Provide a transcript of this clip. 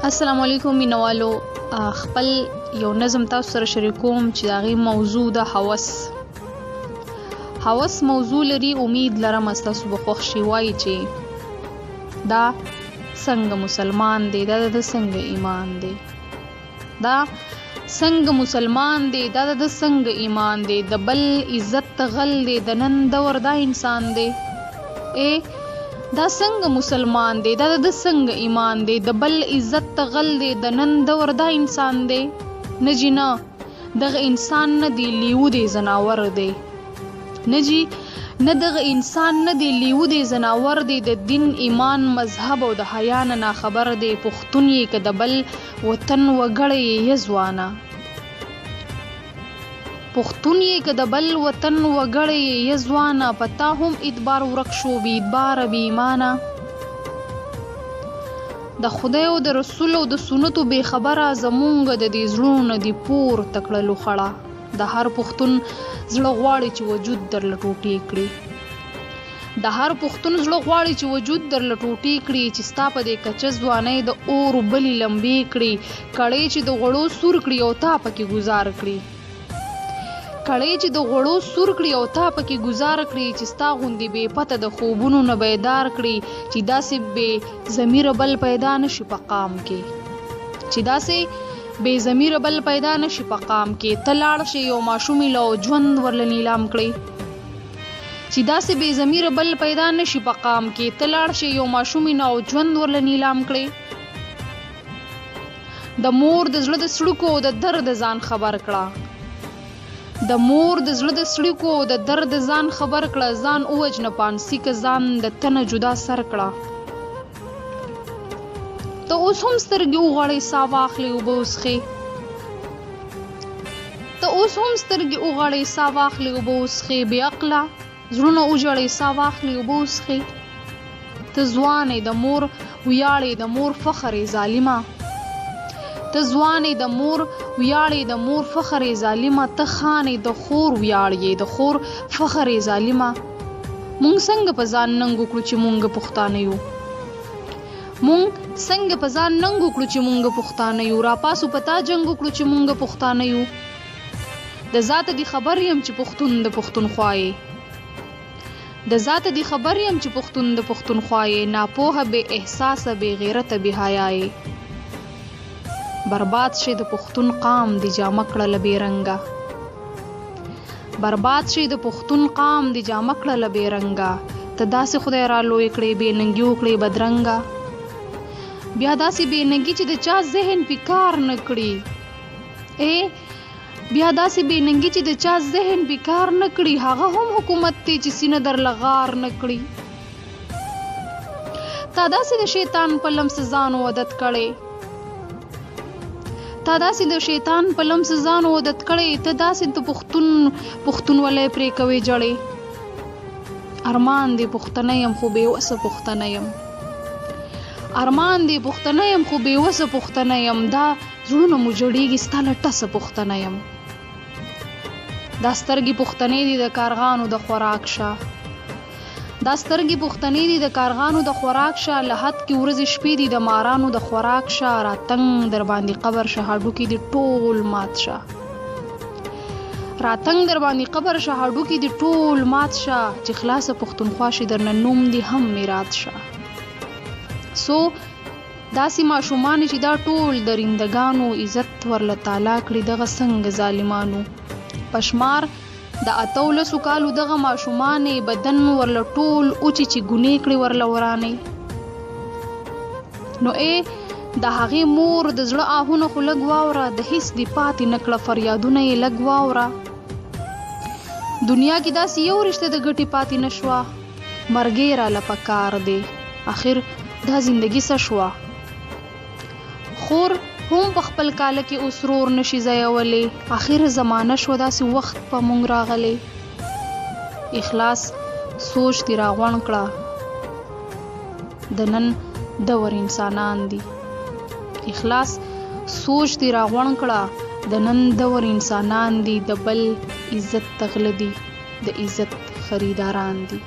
السلام علیکم مینوالو. خپل یو نظم تاسو سره شریکوم چې داغي موضوع د هوس موضوع لري. امید لرم تاسو به خوښ شي. وایي چې دا څنګه مسلمان دی، دا د څنګه ایمان دی، دا څنګه مسلمان دی، دا د څنګه ایمان دی، د بل عزت غل دی، د نن دور دا انسان دی. دا څنګه مسلمان دی، دا د څنګه ایمان دی، د بل عزت غل دی، د نن دور دا انسان دی. نه جی نه، دغه انسان نه دی، لیو دی، زناور دی. نه جی نه، دغه انسان نه دی، لیو دی، زناور دی. د دین ایمان مذهب او د حیا نه ناخبر دی. پښتون یې که د بل وطن وګړی یې ځوانه، پښتون یې که د بل وطن وګړی یې ځوانه، پتا هم ادبار ورک شو بی ادبار بی ایمانه. د خدای او د رسول او د سنتو بے خبره زمونږ د دې زړونو دی پور تکړلو خړه. د هر پښتون زړه غواړي چې وجود در لټوټي کړي، د هر پښتون زړه غواړي چې وجود در لټوټي کړي، چې ستا په دې کچه ځوانۍ د اور بلې لمبې کړي، کړۍ چې د غړو سور کړي او تا پکې گزار کړي، کړۍ چې د غړو سور کړي او تا پکې گزار کړي، چې ستا غوندې بې پته د خوبونو نه بیدار کړي، چې داسې بې ضمیره بل پیدا نشي په قام کې، چې داسې بې ضمیره بل پیدا نشي په قام کې. ته لاړ شي یو ماشوم له ژوند ورله نیلام کړي، چې داسې بې ضمیره بل پیدا نشي په قام کې. ته لاړ شي یو ماشوم له ژوند ورله نیلام کړي. د مور د زړه د سړکو د درد ځان خبر کړه، د مور د زړه د سړکو د درد ځان خبر کړه، ځان اوجنه پانسی که ځان د تنه جدا سر کړه. ته اوس هم سترګې وغړې سا واخلې اوبه وڅښې، ته اوس هم سترګې وغړې سا واخلې اوبه وڅښې، بې عقله زړونه وژړې سا واخلې اوبه وڅښې. ته ځوانې د مور ویاړې د مور فخر ظالمه، ته ځوانې د مور ویاړې د مور فخر ظالمه، ته خانې د خور ویاړې د خور فخر ظالمه. مونږ څنګه په ځان ننګ وکړو چې مونږ پښتانه یو، مونږ څنګه په ځان ننګ وکړو چې مونږ پښتانه یو، راپاسو پتا جنګ وکړو چې مونږ پښتانه یو. د ذات دی خبر یم چې پښتون د پښتون خوایې، د ذات دی خبر یم چې پښتون د پښتون خوایې، ناپوهه بې احساسه بې غیرته بې حیایې. برباد شي د پښتون قام دی جامه کړله بې رنګه، برباد شي د پښتون قام دی جامه کړله بې رنګه. ته داسې خدای را لوی کړې بې ننګي وکړې بدرنګه، بیا داسې بې ننګي چې د چا ذهن پې کار نه کړي، بیا داسې بې ننګي چې د چا ذهن پې کار نه کړي، هغه هم حکومت دی چې سینه در لغار نه کړي. تا داسې د شیطان په لمس ځان عادت کړي، تا داسې د شیطان په لمس ځان عادت کړي، ته داسې د پښتونولۍ پرې کوې جړې. ارمان دی پښتنه یم خو بې وسه پښتنه یم، ارمان دی پښتنه یم خو بې وسه پښتنه یم، دا زړونه مو جوړېږي ستا له ټسه پښتنه یم. دا سترګې پښتنې دي د کارغانو د خوراک شه، دا سترګې پښتنې دي د کارغانو د خوراک شه، له حد کې ورځې شپې دي د مارانو د خوراک شه، راتنګ در باندې قبر شه هډوکي دي ټول مات شه، راتنګ در باندې قبر شه هډوکي دي ټول مات شه، چې خلاصه پښتونخوا شي درنه نوم دي هم میراث شه. سو داسې ماشومان چې دا ټول درندګانو عزت ورله تعالی کړي، دغه څنګه ظالمانو پشمار د 18 کالو دغه ماشومانې بدن ورله ټول اوچې چې ګنې کړي ورله ورانې. نو د هغې مور د زړه آهونه خو لږ واوره، د هیڅ دی پاتې نکړه فریادونه یې لږ واوره. دنیا کې داسې یو رشته د ګټې پاتې نشوه، مرګې راله پکار دی، آخر دا زندگی څه شوه. خور هم په خپل کاله کې اوس رور نشي ځایولی، آخر زمانه شوه داسې وخت په مونږ راغلی. اخلاص سوچ دی راغونډ کړه، د نن دور انسانان دي، اخلاص سوچ دی راغونډ کړه، د نن دور انسانان دي، د بل عزت تغله دي، د عزت خریداران دي.